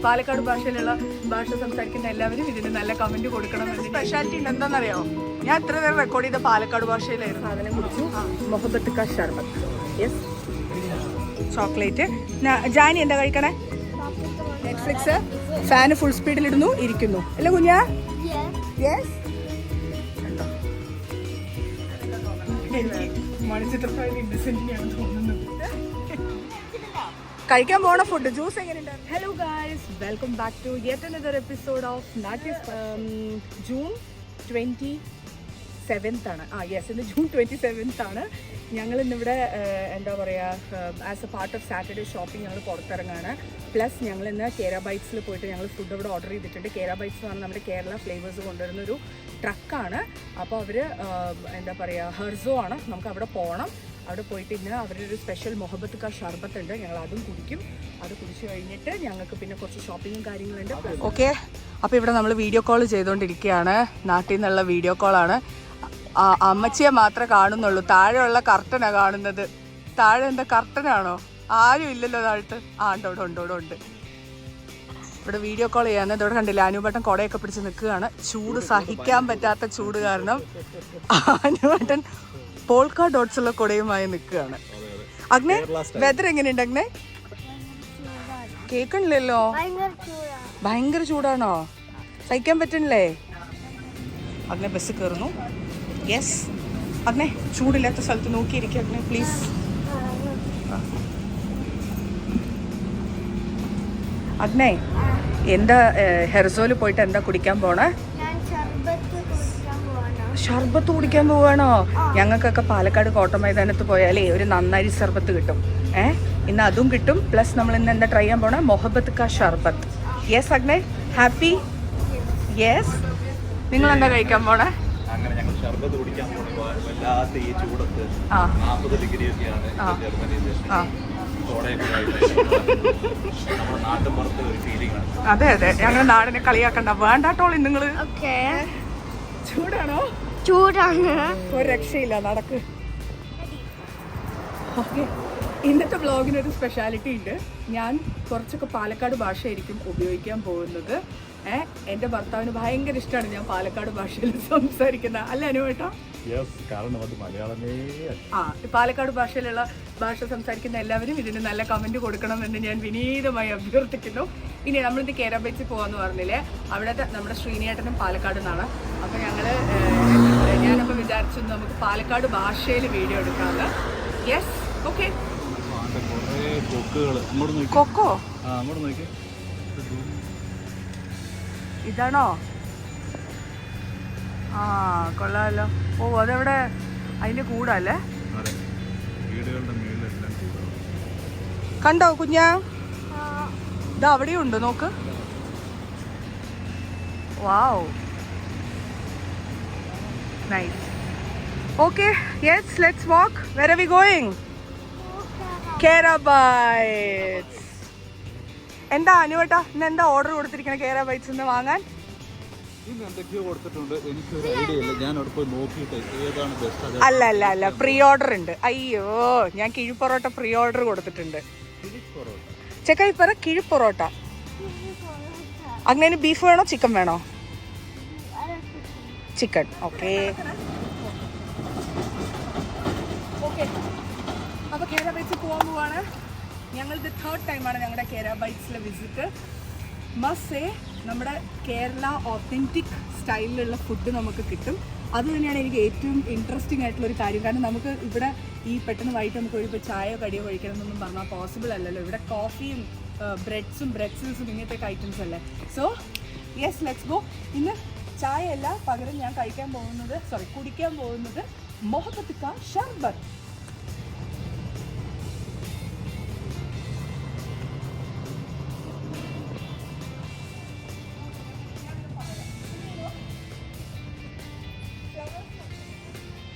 പാലക്കാട് ഭാഷയിലുള്ള ഭാഷ സംസാരിക്കുന്ന എല്ലാവരും ഇതിന് നല്ല കമന്റ് കൊടുക്കണം. സ്പെഷ്യാലിറ്റി എന്താണെന്നറിയോ? ഞാൻ എത്ര നേരം റെക്കോർഡ് ചെയ്ത പാലക്കാട് ഭാഷയിലായിരുന്നു. സാധനം കുടിച്ചു. മൊഹബത്ത് കാ ഷർബത്ത്. Yes, chocolate. ജാനി എന്താ കഴിക്കണേ? നെറ്റ്ഫ്ലിക്സ്. ഫാന് ഫുൾ സ്പീഡിലിടുന്നു, ഇരിക്കുന്നു അല്ലേ കുഞ്ഞാ? യെസ്. മണിച്ചിത്രത്താഴ് ഇന്നസെന്റിനെയാണ് തോന്നുന്നത്. കഴിക്കാൻ പോണ ഫുഡ് ജ്യൂസ് എങ്ങനെയുണ്ട്? Hello guys, welcome back to yet another episode of നാട്ടീസ്. ജൂൺ 27th ആണ്. യെസ്, ഇന്ന് ജൂൺ 27th ആണ്. ഞങ്ങൾ ഇന്നിവിടെ എന്താ പറയുക, as A part of Saturday shopping ഞങ്ങൾ പുറത്തിറങ്ങാണ്. പ്ലസ് ഞങ്ങൾ ഇന്ന് കേര ബൈറ്റ്സിൽ പോയിട്ട് ഞങ്ങൾ ഫുഡ് ഇവിടെ ഓർഡർ ചെയ്തിട്ടുണ്ട്. കേര ബൈറ്റ്സ് എന്ന് പറഞ്ഞാൽ നമ്മുടെ കേരള ഫ്ലേവേഴ്സ് കൊണ്ടുവരുന്നൊരു ട്രക്കാണ്. അപ്പോൾ അവർ എന്താ പറയുക, ഹെർസോ ആണ്. നമുക്ക് അവിടെ പോകണം. അവിടെ പോയിട്ട് ഇന്ന് അവരുടെ ഒരു സ്പെഷ്യൽ മൊഹബത്ത് കാ ഷർബത്ത് ഉണ്ട്. ഞങ്ങൾ അതും കുടിക്കും. അത് കുടിച്ച് കഴിഞ്ഞിട്ട് ഞങ്ങൾക്ക് പിന്നെ കുറച്ച് ഷോപ്പിങ്ങും കാര്യങ്ങളുണ്ട്. ഓക്കെ, അപ്പോൾ ഇവിടെ നമ്മൾ വീഡിയോ കോൾ ചെയ്തുകൊണ്ടിരിക്കുകയാണ്. നാട്ടിൽ നിന്നുള്ള വീഡിയോ കോളാണ്. അമ്മച്ചിയെ മാത്രമേ കാണുന്നുള്ളൂ. താഴെയുള്ള കർട്ടനാണ് കാണുന്നത്. താഴെ എന്താ കർട്ടനാണോ? ആരും ഇല്ലല്ലോ താഴത്ത്. ഉണ്ട്. ഇവിടെ വീഡിയോ കോൾ ചെയ്യാൻ ഇതോടെ കണ്ടില്ല. അനുവേട്ടൻ കുടയൊക്കെ പിടിച്ച് നിൽക്കുകയാണ്. ചൂട് സഹിക്കാൻ പറ്റാത്ത ചൂട് കാരണം അനുവേട്ടൻ പോൾക്കാ ഡോട്ട്സ് ഉള്ള കുടയുമായി നിൽക്കുകയാണ്. അഗ്നെ, വെതർ എങ്ങനെയുണ്ട് അഗ്നെ? കേൾക്കണില്ലല്ലോ. ഭയങ്കര ചൂടാണോ? സഹിക്കാൻ പറ്റണില്ലേ? അഗ്നെ ബസ് കയറുന്നു. യെസ് അഗ്നെ, ചൂടില്ലാത്ത സ്ഥലത്ത് നോക്കിയിരിക്കും അഗ്നെ പ്ലീസ്. അഗ്നെ, എന്താ ഹെർസോയിൽ പോയിട്ട് എന്താ കുടിക്കാൻ പോണേ? ഷർബത്ത് കുടിക്കാൻ പോവാണോ? ഞങ്ങൾക്കൊക്കെ പാലക്കാട് കോട്ട മൈതാനത്ത് പോയാലേ ഒരു നന്നായി ഷർബത്ത് കിട്ടും. ഇന്ന് അതും കിട്ടും. പ്ലസ് നമ്മൾ ഇന്ന് എന്താ ട്രൈ ചെയ്യാൻ പോണേ? മൊഹബത്ത് കാ ഷർബത്ത്. യെസ് അഗ്നെ, ഹാപ്പി? യെസ്. നിങ്ങൾ എന്താ കഴിക്കാൻ പോണേ? അങ്ങനെ ഞങ്ങൾ ഷർബത്ത് കുടിക്കാൻ പോകുമ്പോൾ വല്ലാത്ത ഈ ചൂടത്ത് 40 ഡിഗ്രി ഒക്കെയാണ് ജർമ്മനിയിൽ. നമ്മുടെ നാട്ടിൻ പുറത്ത് ഒരു ഫീലിംഗ് ആണ്. അതെ, ഞങ്ങൾ നാടിനെ കളിയാക്കണ്ട. വേണ്ടാട്ടോളി നിങ്ങൾ. ചൂടാണോ? ചൂടാണ്. ഒരു രക്ഷയില്ല, നടക്ക്. ഓക്കെ, ഇന്നത്തെ വ്ളോഗിനൊരു സ്പെഷ്യാലിറ്റി ഉണ്ട്. ഞാൻ കുറച്ചൊക്കെ പാലക്കാട് ഭാഷയായിരിക്കും ഉപയോഗിക്കാൻ പോകുന്നത്. എൻ്റെ ഭർത്താവിന് ഭയങ്കര ഇഷ്ടമാണ് ഞാൻ പാലക്കാട് ഭാഷയിൽ സംസാരിക്കുന്ന. അല്ല അനുവേട്ടാ? പാലക്കാട് ഭാഷയിലുള്ള ഭാഷ സംസാരിക്കുന്ന എല്ലാവരും ഇതിന് നല്ല കമന്റ് കൊടുക്കണമെന്ന് ഞാൻ വിനീതമായി അഭ്യർത്ഥിക്കുന്നു. ഇനി നമ്മളിത് കേര ബൈറ്റ്സിൽ പോകാമെന്ന് പറഞ്ഞില്ലേ, അവിടുത്തെ നമ്മുടെ ശ്രീനിയേട്ടനും പാലക്കാട് നിന്നാണ്. അപ്പോൾ ഞാനപ്പോൾ വിചാരിച്ചു നമുക്ക് പാലക്കാട് ഭാഷയിൽ വീഡിയോ എടുക്കാമെന്ന്. Yes, okay. കൊക്കോ ഇതാണോ? കൊള്ളാമല്ലോ. ഓ, അതെവിടെ? അതിന്റെ കൂടല്ലേ? കണ്ടോ കുഞ്ഞാ? ഇതാ അവിടെയും ഉണ്ട്, നോക്ക്. Wow, nice. Okay, yes, let's walk. Where are we going? Kera Bites. എന്താ അനുവേട്ടാ, ഇന്ന് എന്താ ഓർഡർ കൊടുത്തിരിക്കണേ കേര ബൈറ്റ്സ് വാങ്ങാൻ? അല്ല, പ്രീ ഓർഡർ ഉണ്ട്. അയ്യോ, ഞാൻ കിഴിപ്പൊറോട്ട പ്രീ ഓർഡർ കൊടുത്തിട്ടുണ്ട്. ചെക്കൈപ്പറ കിഴിപ്പൊറോട്ട. അങ്ങനെ ബീഫ് വേണോ ചിക്കൻ വേണോ? ചിക്കൻ. ഓക്കെ. അപ്പൊ കേര ബൈറ്റ്സിൽ പോകാൻ പോവാണ്. ഞങ്ങളിത് 3rd ടൈമാണ് ഞങ്ങളുടെ കേര ബൈറ്റ്സിലെ വിസിറ്റ്. മസ്റ്റ് നമ്മുടെ കേരള ഒത്തൻറ്റിക് സ്റ്റൈലിലുള്ള ഫുഡ് നമുക്ക് കിട്ടും. അത് തന്നെയാണ് എനിക്ക് ഏറ്റവും ഇൻട്രസ്റ്റിംഗ് ആയിട്ടുള്ളൊരു കാര്യം. കാരണം നമുക്ക് ഇവിടെ ഈ പെട്ടെന്ന് വൈകിട്ട് നമുക്ക് ഇപ്പോൾ ചായയോ കടിയോ കഴിക്കണം എന്നൊന്നും പറഞ്ഞാൽ പോസിബിൾ അല്ലല്ലോ. ഇവിടെ കോഫിയും ബ്രെഡ്സും ബ്രെഡ്സിൽസും ഇങ്ങനത്തെ ഐറ്റംസ് അല്ലേ. So yes, let's go. ഇന്ന് ചായയല്ല, പകരം ഞാൻ കുടിക്കാൻ പോകുന്നത് മൊഹബത്ത് കാ ഷർബത്ത്.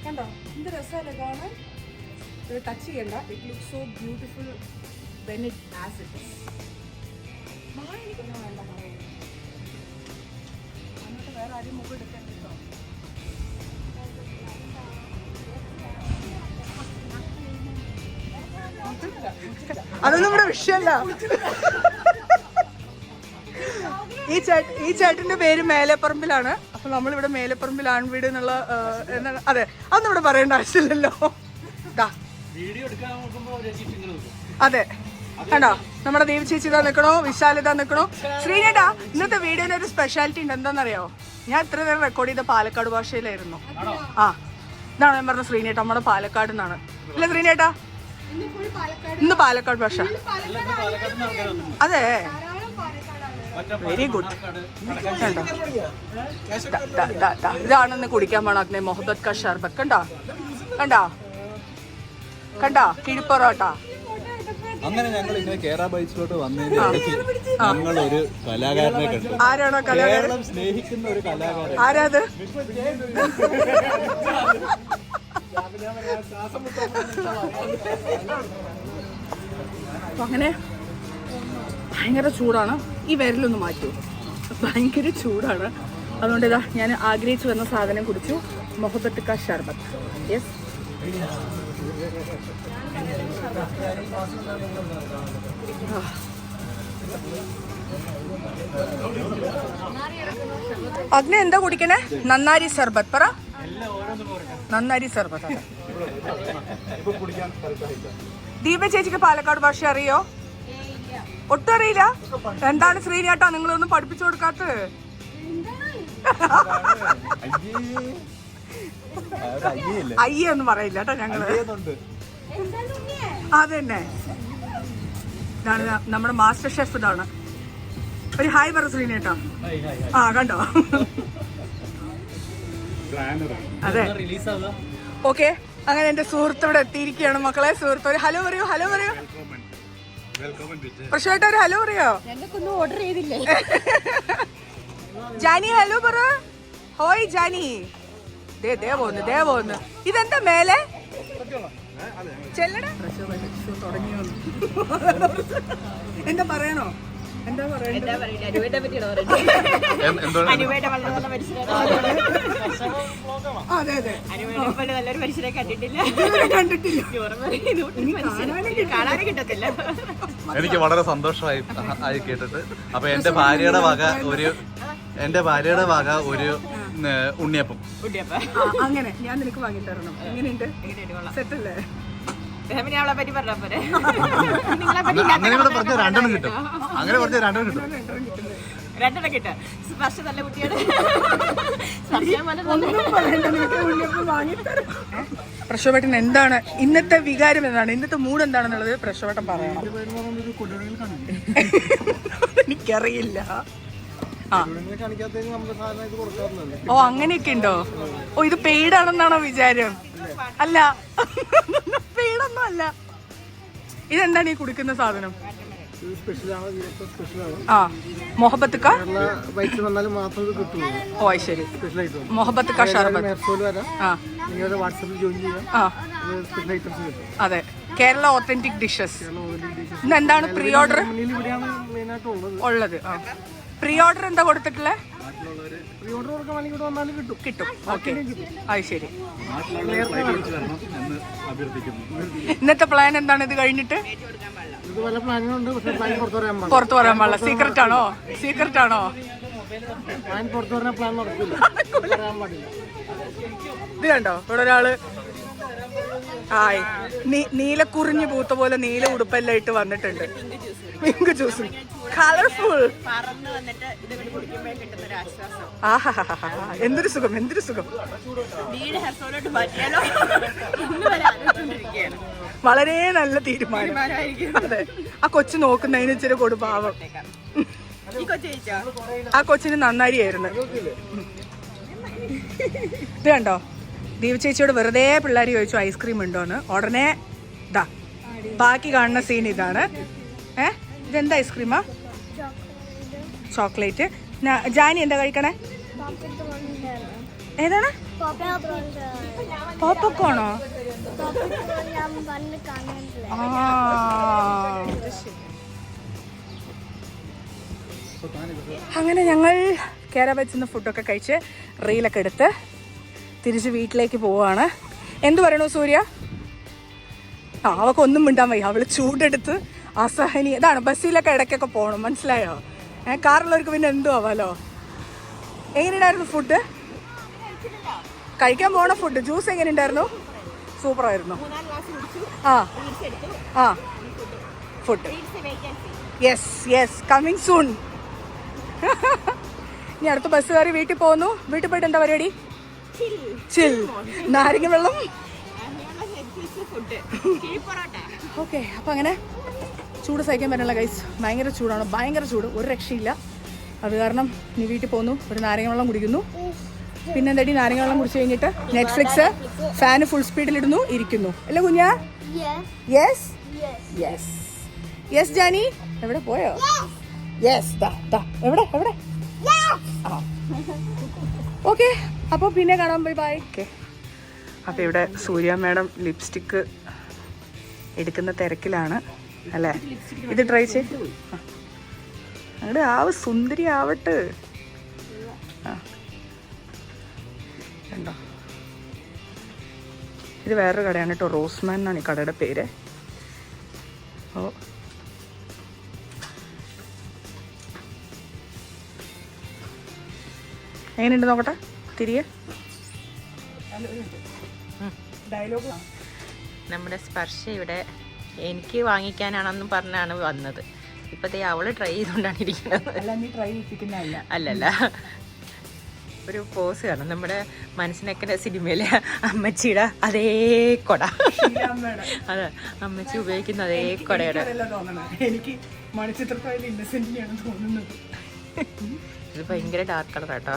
കണ്ടോ എന്ത് രസമല്ലേ കാണാൻ? ഇത് ടച്ച് ചെയ്യണ്ട. It look so beautiful when it as it is. എനിക്കൊന്നും വേണ്ട പറയുന്നത്. എന്നിട്ട് വേറെ ആരും മുഖം എടുക്കാൻ കേട്ടോ. അതൊന്നും ഇവിടെ വിഷയമല്ല. ഈ ചേട്ടന്റെ പേര് മേലെപ്പറമ്പിലാണ്. അപ്പൊ നമ്മളിവിടെ മേലെപ്പറമ്പിൽ ആൺവീട് എന്നുള്ള എന്താണ്, അതെ, അതൊന്നും ഇവിടെ പറയേണ്ട ആവശ്യമില്ലല്ലോ. അതെ, കണ്ടോ നമ്മുടെ ദേവി ചേച്ചി ഇതാ നിൽക്കണോ, വിശാൽ ഇതാ നിൽക്കണോ. ശ്രീനേട്ടാ, ഇന്നത്തെ വീഡിയോയിൽ ഒരു സ്പെഷ്യാലിറ്റി ഉണ്ട്. എന്താണെന്നറിയോ? ഞാൻ ഇത്ര നേരം റെക്കോർഡ് ചെയ്ത പാലക്കാട് ഭാഷയിലായിരുന്നു. ആ, ഇതാണ് ഞാൻ പറഞ്ഞ ശ്രീനേട്ടാ, നമ്മുടെ പാലക്കാട് നിന്നാണ്. അല്ലേ ശ്രീനേട്ടാ? ഇന്ന് പാലക്കാട് ഭാഷ. അതെ, വെരി ഗുഡ്. കണ്ടോ, ഇതാണെന്ന് കുടിക്കാൻ വേണം മൊഹബത്ത് കാ ഷർബത്ത്. കണ്ടോ കണ്ടോ കണ്ടോ, കിഴിപ്പൊറോട്ട. അങ്ങനെ ഞങ്ങൾ ഇങ്ങനെ കേരള ബൈറ്റ്സിലോട്ട് വന്നതിന് ഞങ്ങൾ ഒരു കലാകാരനെ കണ്ടു. ആരാണോ കലാകാരൻ? സ്നേഹിക്കുന്ന ഒരു കലാകാരൻ. ആരാത്? അങ്ങനെ ഭയങ്കര ചൂടാണ്. ഈ വിരലൊന്ന് മാറ്റൂ, ഭയങ്കര ചൂടാണ്. അതുകൊണ്ട് ഇതാ ഞാൻ ആഗ്രഹിച്ചു വന്ന സാധനം കുടിച്ചു, മൊഹബത്ത് കാ ഷർബത്ത്. യെസ്, അഗ്നി എന്താ കുടിക്കണേ? നന്നാരി സർബത്ത് പറ. നന്നാരി സർബത്ത്. ദീപ ചേച്ചിക്ക് പാലക്കാട് ഭാഷ അറിയോ? ഒട്ടും അറിയില്ല. എന്താണ് ശ്രീനേട്ടാ നിങ്ങളൊന്നും പഠിപ്പിച്ചു കൊടുക്കാത്തത്? അയ്യ ഒന്നും പറയില്ല കേട്ടോ ഞങ്ങള്. അതന്നെ, ഇതാണ് നമ്മുടെ മാസ്റ്റർ ഷെഫ്. ഇതാണ് ഒരു ഹായ് പറ ശ്രീനേട്ടാ. ആ കണ്ടോ, അതെ. ഓക്കെ, അങ്ങനെ എന്റെ സുഹൃത്ത് ഇവിടെ എത്തിയിരിക്കുകയാണ് മക്കളെ. സുഹൃത്ത് ഒരു ഹലോ പറയൂ, ഹലോ പറയൂ. പ്രശ്നമായിട്ട് ഒരു ഹലോ പറയോ? ഓർഡർ ചെയ്തില്ലേ? ജാനി ഹലോ പറ. ഹോയ് ജാനി. ദേ പോന്ന്. ഇതെന്താ മേലെ ചെല്ലട തുടങ്ങിയോ? എന്താ പറയണോ? എന്താ പറയണ്ട? അതെ അതെ, നല്ലൊരു മനുഷ്യരെ കണ്ടിട്ടില്ല. എനിക്ക് വളരെ സന്തോഷമായി കേട്ടിട്ട്. അപ്പൊ എന്റെ ഭാര്യയുടെ വക ഒരു ഉണ്ണിയപ്പം. അങ്ങനെ ഞാൻ നിനക്ക് വാങ്ങി തരണം. എങ്ങനെയുണ്ട്? സെറ്റല്ലേ? അങ്ങനെ പറഞ്ഞ രണ്ടെണ്ണം കിട്ടും. അങ്ങനെ പറഞ്ഞ രണ്ടെണ്ണം കിട്ടും. നല്ല കുട്ടിയാണ്. പ്രശോഭേട്ടൻ എന്താണ് ഇന്നത്തെ വികാരം, എന്താണ് ഇന്നത്തെ മൂഡ് എന്താണെന്നുള്ളത് പ്രശോഭേട്ടൻ പറയണം. എനിക്കറിയില്ല. ഓ അങ്ങനെയൊക്കെ ഉണ്ടോ? ഓ ഇത് പെയ്ഡാണെന്നാണോ വിചാരം? അല്ല, പെയ്ഡൊന്നും അല്ല. ഇതെന്താണ് ഈ കുടിക്കുന്ന സാധനം? ആ, മൊഹബത്ത് കാ. ഓ ശരി, മൊഹബത്ത് കാ ഷർബത്ത്. അതെ, കേരള ഒത്തന്റിക് ഡിഷസ്. ഇന്ന് എന്താണ് പ്രീ ഓർഡർ ഉള്ളത്? ആ, പ്രീ ഓർഡർ എന്താ കൊടുത്തിട്ടുള്ളത്? കിട്ടും. ഓക്കെ, അത് ശരി. ഇന്നത്തെ പ്ലാൻ എന്താണ്? ഇത് കഴിഞ്ഞിട്ട് പുറത്തു പറയാൻ പാടില്ല. സീക്രട്ട് ആണോ? ഇത് കണ്ടോ, ഇവിടെ ഒരാള് ഹായ് നീലക്കുറിഞ്ഞു പൂത്ത പോലെ നീല ഉടുപ്പെല്ലാം ഇട്ട് വന്നിട്ടുണ്ട്. Pink juice, colourful. എന്തൊരു സുഖം. വളരെ നല്ല തീരുമാനം. അതെ, ആ കൊച്ചു നോക്കുന്നതിന് ഇച്ചിരി കൊടുപാവം. ആ കൊച്ചിന് നന്നായിരിയായിരുന്നു. ഇത് കണ്ടോ, ദീപ ചേച്ചിയോട് വെറുതെ പിള്ളേർ ചോദിച്ചു ഐസ്ക്രീം ഉണ്ടോന്ന്. ഉടനെ ഇതാ ബാക്കി കാണുന്ന സീൻ ഇതാണ്. ഇതെന്താ ഐസ്ക്രീമാ? ചോക്ലേറ്റ്. ജാനി എന്താ കഴിക്കണേ? ഏതാണ്? പോപ്കോണോ? അങ്ങനെ ഞങ്ങൾ കേരള വെച്ചുന്ന ഫുഡൊക്കെ കഴിച്ച് റീലൊക്കെ എടുത്ത് തിരിച്ച് വീട്ടിലേക്ക് പോവാണ്. എന്തു പറയണു സൂര്യ? അവക്കൊന്നും മിണ്ടാൻ വയ്യ. അവള് ചൂടെടുത്ത് അസഹനീയ. ഇതാണ് ബസ്സിലൊക്കെ ഇടയ്ക്കൊക്കെ പോകണം, മനസ്സിലായോ? കാറുള്ളവർക്ക് പിന്നെ എന്തോ ആവാലോ. എങ്ങനെയുണ്ടായിരുന്നു ഫുഡ്? കഴിക്കാൻ പോണ ഫുഡ് ജ്യൂസ് എങ്ങനെയുണ്ടായിരുന്നു? സൂപ്പറായിരുന്നു. ആ ആ ഫുഡ് യെസ് കമ്മിങ് സൂൺ. ഇനി അടുത്ത ബസ് കയറി വീട്ടിൽ പോകുന്നു. വീട്ടിൽ പോയിട്ട് എന്താ പരിപാടി? ചിൽ. നാരങ്ങ വെള്ളം. ഓക്കെ, അപ്പം അങ്ങനെ ചൂട് സഹിക്കാൻ പറ്റില്ല ഗൈസ്. ഭയങ്കര ചൂടാണ്, ഭയങ്കര ചൂട്, ഒരു രക്ഷയില്ല. അത് കാരണം ഇനി വീട്ടിൽ പോകുന്നു, ഒരു നാരങ്ങ വെള്ളം കുടിക്കുന്നു. പിന്നെ എന്താടി, നാരങ്ങ വെള്ളം കുടിച്ചു കഴിഞ്ഞിട്ട് നെറ്റ്ഫ്ലിക്സ് ഫാന് ഫുൾ സ്പീഡിലിടുന്നു, ഇരിക്കുന്നു. അല്ലേ കുഞ്ഞാ? Yes yes yes. ജാനി എവിടെ പോയോ? യെസ് എവിടെ എവിടെ? ഓക്കെ, അപ്പോൾ പിന്നെ കാണാം. Bye bye. ഓക്കെ, അപ്പോൾ ഇവിടെ സൂര്യ മാഡം ലിപ്സ്റ്റിക്ക് എടുക്കുന്ന തിരക്കിലാണ് അല്ലേ? ഇത് ട്രൈ ചെയ്ത് അങ്ങോട്ട് സുന്ദരി ആവട്ടെ. ആ കണ്ടോ, ഇത് വേറൊരു കടയാണ് കേട്ടോ, റോസ്മാൻ എന്നാണ് ഈ കടയുടെ പേര്. ഓ എങ്ങനെയുണ്ട് നോക്കട്ടെ തിരികെ. ഡയലോഗാണ്. നമ്മുടെ സ്പർശ ഇവിടെ എനിക്ക് വാങ്ങിക്കാനാണെന്ന് പറഞ്ഞാണ് വന്നത്. ഇപ്പത്തെ അവള് ട്രൈ ചെയ്തുകൊണ്ടാണ് ഇരിക്കുന്നത്. അല്ലല്ല, ഒരു പോസ് കാണും നമ്മുടെ മനസ്സിനൊക്കെ സിനിമയിലെ അമ്മച്ചിയുടെ അതേ കൊട. അതെ, അമ്മച്ചി ഉപയോഗിക്കുന്ന അതേ കൊടയുടെ. എനിക്ക് മണിച്ചിത്രത്താഴിൽ ഇന്നസെന്റിനെയാണ് തോന്നുന്നത്. ഇത് ഭയങ്കര ഡാർക്ക് കളർ കേട്ടോ.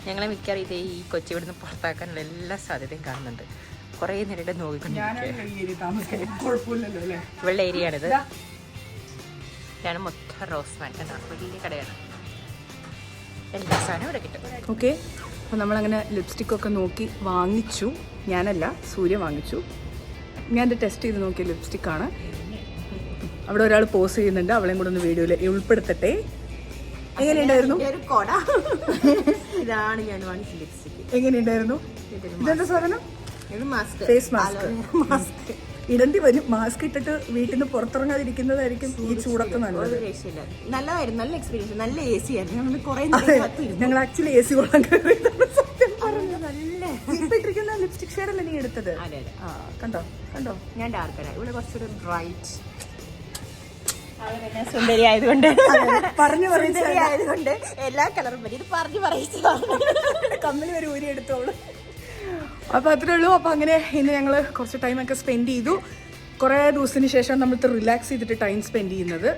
ഞങ്ങളെ മിക്കവാറും ഇതേ ഈ കൊച്ചി ഇവിടുന്ന് പുറത്താക്കാനുള്ള എല്ലാ സാധ്യതയും കാണുന്നുണ്ട്. കുറേ നേരിട്ട് ഇവളുടെ ഏരിയ ആണിത്. ഇതാണ് മൊത്തം റോസ്മാൻ എന്നാണ്, വലിയ കടയാണ്, എല്ലാ സാധനവും ഇവിടെ കിട്ടും. ഓക്കെ, അപ്പോൾ നമ്മളങ്ങനെ ലിപ്സ്റ്റിക്കൊക്കെ നോക്കി വാങ്ങിച്ചു. ഞാനല്ല, സൂര്യ വാങ്ങിച്ചു. ഞാനത് ടെസ്റ്റ് ചെയ്ത് നോക്കിയ ലിപ്സ്റ്റിക്കാണ്. അവിടെ ഒരാൾ പോസ് ചെയ്യുന്നുണ്ട്, അവളെയും കൂടെ ഒന്ന് വീഡിയോയിൽ ഉൾപ്പെടുത്തട്ടെ. എങ്ങനെയുണ്ടായിരുന്നു? ഇതാണ് ഞാൻ വാങ്ങിച്ച ലിപ്സ്റ്റിക്ക്. എങ്ങനെയുണ്ടായിരുന്നു? ഇതെന്താ സാധനം? Face mask. ഇടേണ്ടി വരും. മാസ്ക് ഇട്ടിട്ട് വീട്ടിൽ നിന്ന് പുറത്തിറങ്ങാതിരിക്കുന്നതായിരിക്കും ഈ ചൂടൊക്കെ നല്ലത്. നല്ലതായിരുന്നു, നല്ല എക്സ്പീരിയൻസ്, നല്ല AC ആയിരുന്നു. ഞങ്ങൾ ആക്ച്വലി AC കൊള്ളാൻ ഇട്ടിരിക്കുന്ന ലിപ്സ്റ്റിക് ഷെയ്ഡല്ലേ നീ എടുത്തത്? കണ്ടോ കണ്ടോ, ഞാൻ ഡാർക്കറാണ്, ഇവിടെ കുറച്ചൊരു ബ്രൈറ്റ്. സുന്ദരി ആയതുകൊണ്ട് എല്ലാ കളറും പറ്റി ഇത് പറഞ്ഞു പറയിച്ചതാണ്. കമ്മൽ വരെ ഊരി എടുത്തോളൂ. അപ്പോൾ അത്രേ ഉള്ളൂ. അപ്പോൾ അങ്ങനെ ഇന്ന് ഞങ്ങൾ കുറച്ച് ടൈമൊക്കെ സ്പെൻഡ് ചെയ്തു. കുറേ ദിവസത്തിന് ശേഷം നമ്മൾ റിലാക്സ് ചെയ്തിട്ട് ടൈം സ്പെൻഡ് ചെയ്യുന്നത്.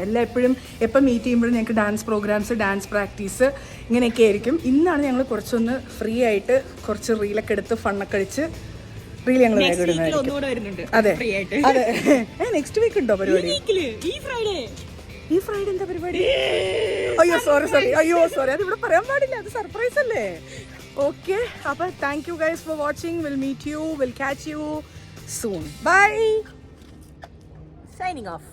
എല്ലാം എപ്പോഴും എപ്പോൾ മീറ്റ് ചെയ്യുമ്പോഴും ഞങ്ങൾക്ക് ഡാൻസ് പ്രോഗ്രാംസ്, ഡാൻസ് പ്രാക്ടീസ് ഇങ്ങനെയൊക്കെ ആയിരിക്കും. ഇന്നാണ് ഞങ്ങൾ കുറച്ചൊന്ന് ഫ്രീ ആയിട്ട് കുറച്ച് റീലൊക്കെ എടുത്ത് ഫണ്ണൊക്കെ അടിച്ച് റീൽ ഞങ്ങൾ അതെ അതെ. നെക്സ്റ്റ് വീക്ക് ഉണ്ടോ പരിപാടി? ഈ ഫ്രൈഡേ എന്താ പരിപാടി? അയ്യോ സോറി അത് ഇവിടെ പറയാൻ പാടില്ല, അത് സർപ്രൈസ് അല്ലേ. ഓക്കെ, അപ്പോൾ thank you guys for watching. Will meet you, will catch you soon. Bye. Signing of.